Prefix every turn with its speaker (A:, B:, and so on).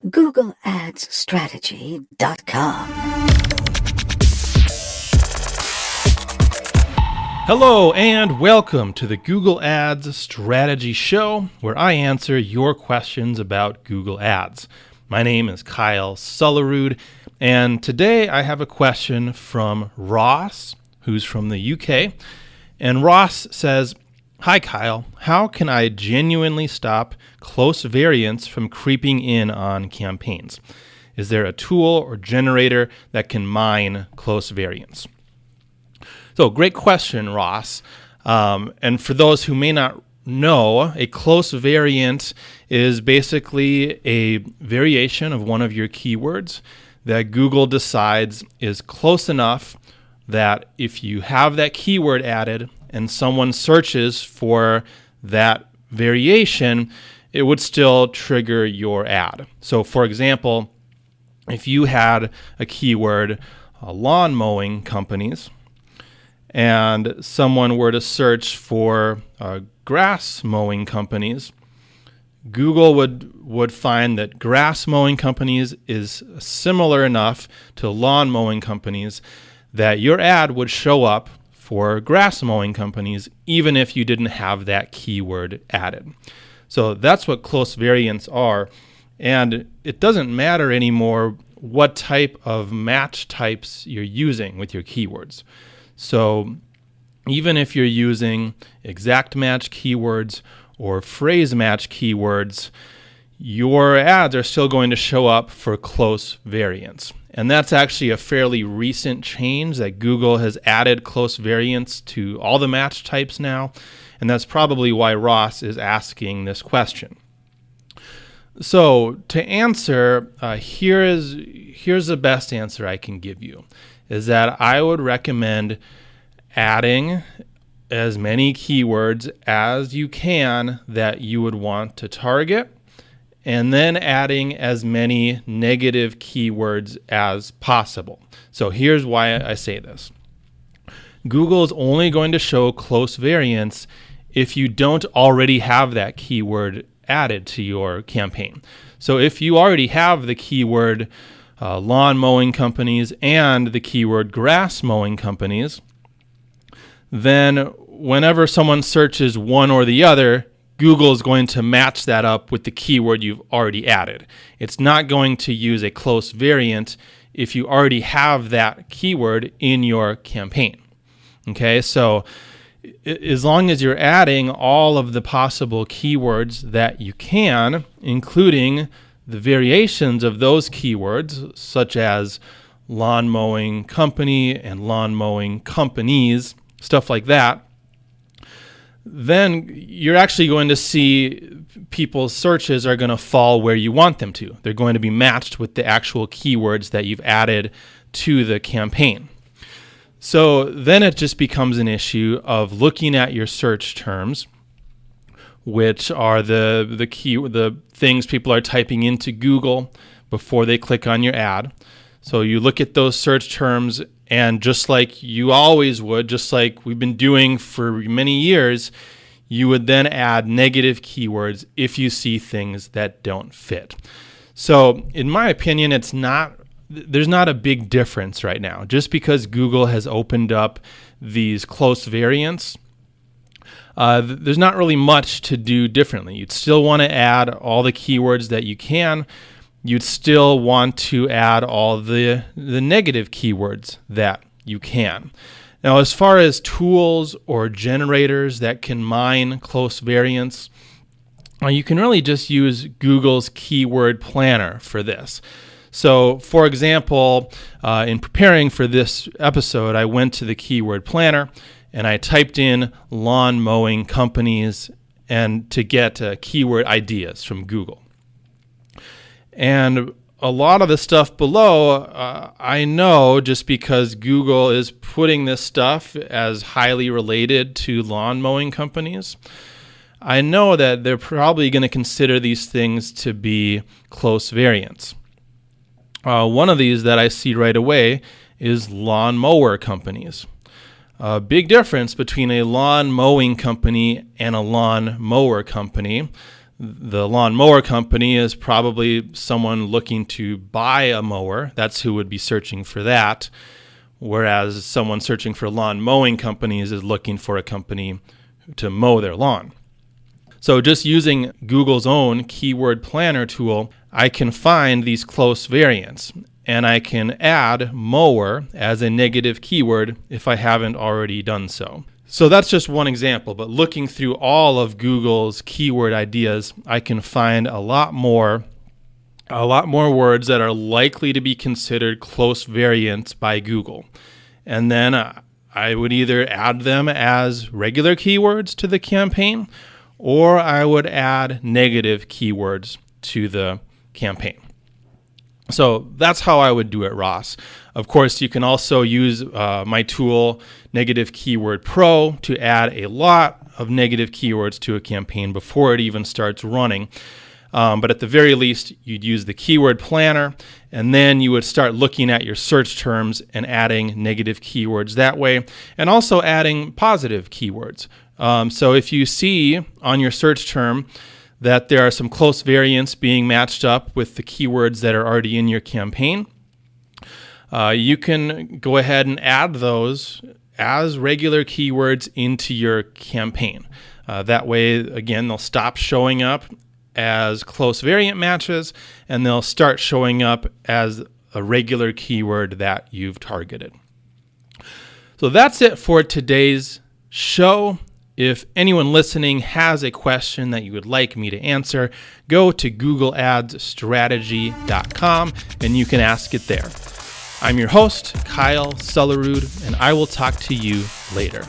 A: GoogleAdsStrategy.com.
B: Hello and welcome to the Google Ads Strategy Show, where I answer your questions about Google Ads. My name is Kyle Sullerud, and today I have a question from Ross, who's from the UK. And Ross says, "Hi Kyle, how can I genuinely stop close variants from creeping in on campaigns? Is there a tool or generator that can mine close variants?" So great question, Ross. And for those who may not know, a close variant is basically a variation of one of your keywords that Google decides is close enough that if you have that keyword added and someone searches for that variation, it would still trigger your ad. So for example, if you had a keyword, lawn mowing companies, and someone were to search for grass mowing companies, Google would find that grass mowing companies is similar enough to lawn mowing companies that your ad would show up for grass mowing companies, even if you didn't have that keyword added. So that's what close variants are. And it doesn't matter anymore what type of match types you're using with your keywords. So even if you're using exact match keywords or phrase match keywords, your ads are still going to show up for close variants. And that's actually a fairly recent change that Google has added close variants to all the match types now. And that's probably why Ross is asking this question. So to answer, here's the best answer I can give you, is that I would recommend adding as many keywords as you can that you would want to target, and then adding as many negative keywords as possible. So here's why I say this. Google is only going to show close variants if you don't already have that keyword added to your campaign. So if you already have the keyword lawn mowing companies and the keyword grass mowing companies, then whenever someone searches one or the other, Google is going to match that up with the keyword you've already added. It's not going to use a close variant if you already have that keyword in your campaign. Okay, so as long as you're adding all of the possible keywords that you can, including the variations of those keywords, such as lawn mowing company and lawn mowing companies, stuff like that, then you're actually going to see people's searches are going to fall where you want them to. They're going to be matched with the actual keywords that you've added to the campaign. So then it just becomes an issue of looking at your search terms, which are the things people are typing into Google before they click on your ad. So you look at those search terms, and just like you always would, just like we've been doing for many years, you would then add negative keywords if you see things that don't fit. So in my opinion, there's not a big difference right now. Just because Google has opened up these close variants, there's not really much to do differently. You'd still want to add all the keywords that you can. You'd still want to add all the negative keywords that you can. Now, as far as tools or generators that can mine close variants, you can really just use Google's Keyword Planner for this. So, for example, in preparing for this episode, I went to the Keyword Planner and I typed in lawn mowing companies and to get keyword ideas from Google. And a lot of the stuff below, I know just because Google is putting this stuff as highly related to lawn mowing companies, I know that they're probably going to consider these things to be close variants. One of these that I see right away is lawn mower companies. A big difference between a lawn mowing company and a lawn mower company. The lawnmower company is probably someone looking to buy a mower. That's who would be searching for that. Whereas someone searching for lawn mowing companies is looking for a company to mow their lawn. So just using Google's own keyword planner tool, I can find these close variants, and I can add mower as a negative keyword if I haven't already done so. So that's just one example, but looking through all of Google's keyword ideas, I can find a lot more words that are likely to be considered close variants by Google. And then I would either add them as regular keywords to the campaign, or I would add negative keywords to the campaign. So that's how I would do it, Ross. Of course, you can also use my tool, Negative Keyword Pro, to add a lot of negative keywords to a campaign before it even starts running. But at the very least, you'd use the keyword planner, and then you would start looking at your search terms and adding negative keywords that way, and also adding positive keywords. So if you see on your search term that there are some close variants being matched up with the keywords that are already in your campaign, you can go ahead and add those as regular keywords into your campaign. That way, again, they'll stop showing up as close variant matches, and they'll start showing up as a regular keyword that you've targeted. So that's it for today's show. If anyone listening has a question that you would like me to answer, go to googleadsstrategy.com and you can ask it there. I'm your host, Kyle Sullerud, and I will talk to you later.